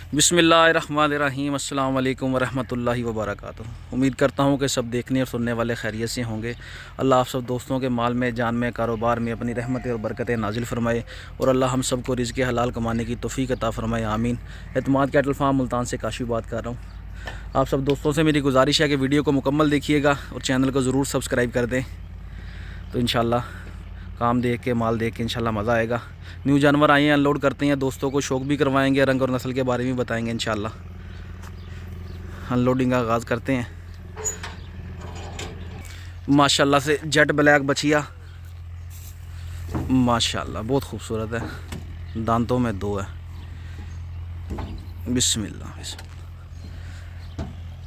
बिस्मिल्लाहिर्रहमानिर्रहीम अस्सलाम वालेकुम वरहमतुल्लाहि वबरकातुहू। उम्मीद करता हूँ कि सब देखने और सुनने वाले खैरियत से होंगे। अल्लाह आप सब दोस्तों के माल में, जान में, कारोबार में अपनी रहमतें और बरकतें नाजिल फरमाए और अल्लाह हम सब को रिज़्क़ हलाल कमाने की तौफ़ीक़ अता फ़रमाए, आमीन। एतमाद कैटल फार्म मुल्तान से काशिफ़ बात कर रहा हूँ। आप सब दोस्तों से मेरी गुजारिश है कि वीडियो को मुकम्मल देखिएगा और चैनल को ज़रूर सब्सक्राइब कर दें, तो इंशाल्लाह काम देख के, माल देख के इंशाल्लाह मज़ा आएगा। न्यू जानवर आए हैं, अनलोड करते हैं, दोस्तों को शौक भी करवाएंगे, रंग और नस्ल के बारे में बताएंगे इंशाल्लाह। अनलोडिंग का आगाज़ करते हैं। माशाल्लाह से जेट ब्लैक बछिया, माशाल्लाह बहुत खूबसूरत है, दांतों में दो है। बिस्मिल्लाह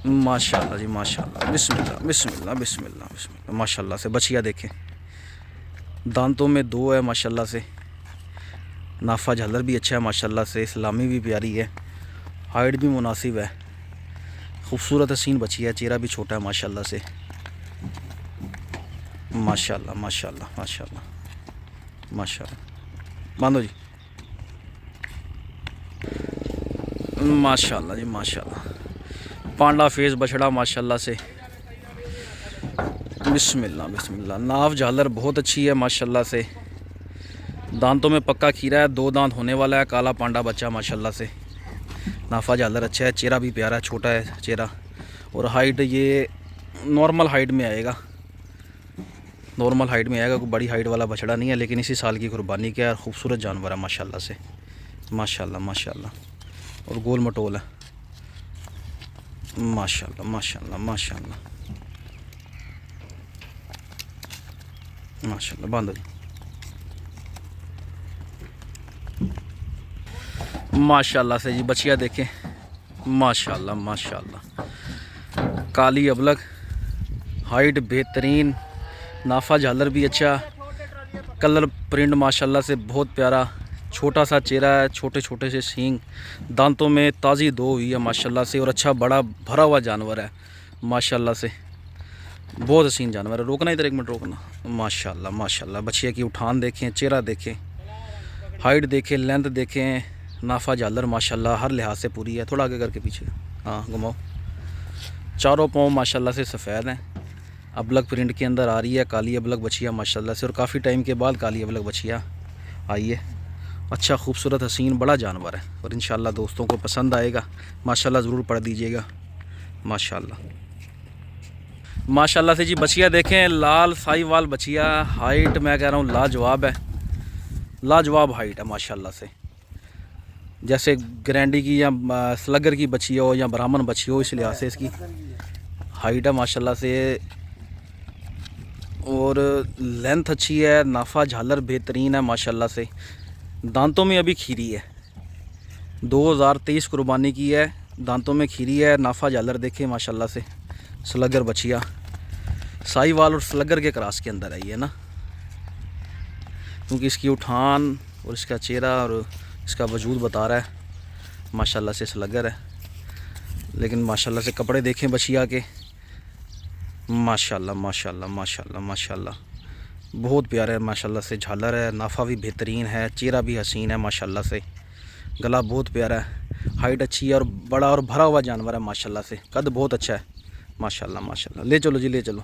माशाल्लाह जी माशाल्लाह, बिस्मिल्लाह बिस्मिल्लाह बिस्मिल्लाह बिस्मिल्लाह। माशाल्लाह से बछिया देखें, दांतों में दो है माशाल्लाह से। नाफा झालर भी अच्छा है माशाल्लाह से, इस्लामी भी प्यारी है, हाइट भी मुनासिब है, खूबसूरत हसीन बच्ची है, चेहरा भी छोटा है माशाल्लाह से। माशाल्लाह माशाल्लाह माशाल्लाह माशाल्लाह। बांधो जी। माशाल्लाह जी माशाल्लाह, पांडा फेस बछड़ा माशाल्लाह से। बिस्मिल्लाह बिस्मिल्लाह। नाफ झालर बहुत अच्छी है माशाल्लाह से, दांतों में पक्का खीरा है, दो दांत होने वाला है, काला पांडा बच्चा माशाल्लाह से। नाफा झालर अच्छा है, चेहरा भी प्यारा है, छोटा है चेहरा, और हाइट ये नॉर्मल हाइट में आएगा, नॉर्मल हाइट में आएगा, कोई बड़ी हाइट वाला बछड़ा नहीं है, लेकिन इसी साल की कुर्बानी का है, खूबसूरत जानवर है माशाल्लाह से। माशाल्लाह माशाल्लाह, और गोल मटोल है माशाल्लाह माशाल्लाह माशाल्लाह माशाल्लाह। बांधो जी। माशाल्लाह से जी बछिया देखें, माशाल्लाह माशाल्लाह, काली अबलग, हाइट बेहतरीन, नाफा झालर भी अच्छा, कलर प्रिंट माशाल्लाह से बहुत प्यारा, छोटा सा चेहरा है, छोटे छोटे से सींग, दांतों में ताज़ी दो हुई है माशाल्लाह से, और अच्छा बड़ा भरा हुआ जानवर है माशाल्लाह से, बहुत हसीन जानवर है। रोकना इधर, एक मिनट रोकना। माशाल्लाह माशाल्लाह, बछिया की उठान देखें, चेहरा देखें, हाइट देखें, लेंथ देखें, नाफा झालर माशाल्लाह हर लिहाज से पूरी है। थोड़ा आगे करके पीछे, हाँ घुमाओ। चारों पाँव माशाल्लाह से सफ़ेद हैं, अबलग प्रिंट के अंदर आ रही है, काली अबलग बछिया माशाल्लाह से, और काफ़ी टाइम के बाद काली अबलग बछिया आई है। अच्छा खूबसूरत हसीन बड़ा जानवर है, और इंशाल्लाह दोस्तों को पसंद आएगा माशाल्लाह, ज़रूर पढ़ दीजिएगा माशाल्लाह। माशाल्लाह से जी बछिया देखें, लाल साहीवाल बछिया, हाइट मैं कह रहा हूँ लाजवाब है, लाजवाब हाइट है माशाल्लाह से। जैसे ग्रैंडी की या स्लगर की बछी हो या ब्राह्मण बछी हो, इस लिहाज से इसकी हाइट है माशाल्लाह से, और लेंथ अच्छी है, नाफा झालर बेहतरीन है माशाल्लाह से। दांतों में अभी खीरी है, 2023 कुर्बानी की है, दांतों में खीरी है, नाफा झालर देखे माशाल्लाह से। स्लगर बछिया साहीवाल और स्लगर के क्रॉस के अंदर आई है ना, क्योंकि इसकी उठान और इसका चेहरा और इसका वजूद बता रहा है माशाल्लाह से स्लगर है। लेकिन माशाल्लाह से कपड़े देखें बछिया के, माशाल्लाह माशाल्लाह माशाल्लाह माशाल्लाह, बहुत प्यारे है माशाल्लाह से, झालर है, नाफा भी बेहतरीन है, चेहरा भी हसीन है माशाल्लाह से, गला बहुत प्यारा है, हाइट अच्छी है, और बड़ा और भरा हुआ जानवर है माशाल्लाह से, कद बहुत अच्छा है माशाल्लाह माशाल्लाह। ले चलो जी ले चलो,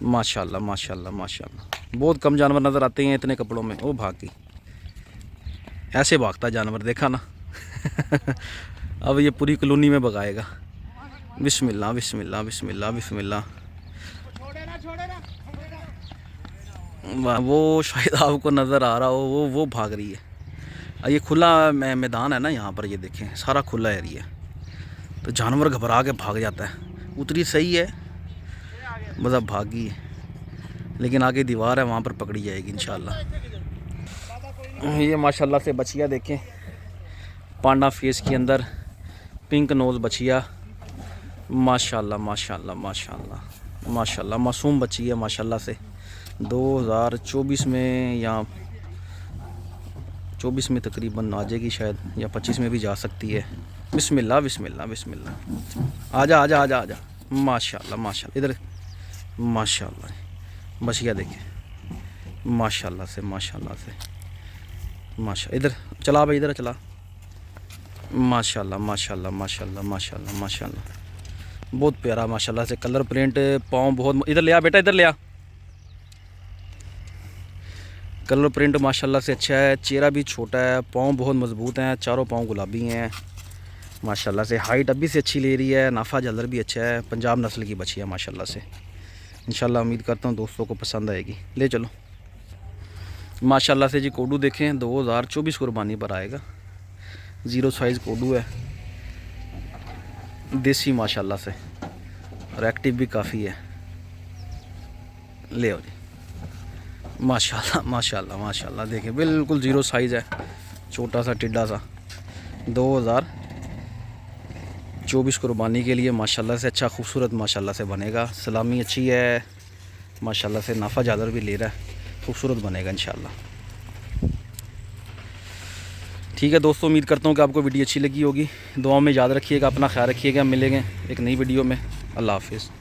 माशाल्लाह माशाल्लाह माशाल्लाह। बहुत कम जानवर नज़र आते हैं इतने कपड़ों में। ओ भाग गई, ऐसे भागता जानवर देखा ना। अब ये पूरी कॉलोनी में भगाएगा। बिस्मिल्लाह बिस्मिल्लाह बिस्मिल्लाह बिस्मिल्लाह। वो शायद आपको नज़र आ रहा हो, वो भाग रही है। ये खुला मैदान है ना यहाँ पर, ये देखें सारा खुला एरिया, तो जानवर घबरा के भाग जाता है। उतरी सही है, बस अब भागी है, लेकिन आगे दीवार है, वहाँ पर पकड़ी जाएगी इंशाल्लाह। ये माशाल्लाह से बछिया देखें, पांडा फेस के अंदर, पिंक नोज बछिया, माशाल्लाह माशाल्लाह माशाल्लाह माशाल्लाह, मासूम बच्ची है माशाल्लाह से। 2024 में या 24 में तकरीबन आ जाएगी शायद, या 25 में भी जा सकती है। बिस्मिल्लाह बिस्मिल्लाह बिस्मिल्लाह। आजा आजा आजा आजा। माशाल्लाह माशाल्लाह, इधर माशाल्लाह बछिया देखें, माशाल्लाह से माशाल्लाह से माशा। इधर चला भाई, इधर चला। माशाल्लाह माशाल्लाह माशाल्लाह माशाल्लाह माशाल्लाह, बहुत प्यारा माशाल्लाह से कलर प्रिंट। पाँव बहुत, इधर ले आ बेटा, इधर ले आ। कलर प्रिंट माशाल्लाह से अच्छा है, चेहरा भी छोटा है, पाँव बहुत मजबूत हैं, चारों पाँव गुलाबी हैं माशाल्लाह से। हाइट अभी से अच्छी ले रही है, नाफा झालर भी अच्छा है, पंजाब नस्ल की बच्ची है माशाल्लाह से। इंशाल्लाह उम्मीद करता हूँ दोस्तों को पसंद आएगी। ले चलो माशाल्लाह से जी। कोडू देखें 2024 कुर्बानी पर आएगा, 0 साइज़ कोडू है, देसी माशाल्लाह से, और एक्टिव भी काफ़ी है। ले आओ जी, माशाल्लाह माशाल्लाह माशाल्लाह। देखें बिल्कुल 0 साइज़ है, छोटा सा टिड्डा सा। 2024 कुर्बानी के लिए माशाल्लाह से अच्छा खूबसूरत माशाल्लाह से बनेगा। सलामी अच्छी है माशाल्लाह से, नाफा झालर भी ले रहा है, खूबसूरत बनेगा इंशाल्लाह। ठीक है दोस्तों, उम्मीद करता हूँ कि आपको वीडियो अच्छी लगी होगी। दुआओं में याद रखिएगा, अपना ख्याल रखिएगा। मिलेंगे एक नई वीडियो में। अल्लाह हाफिज़।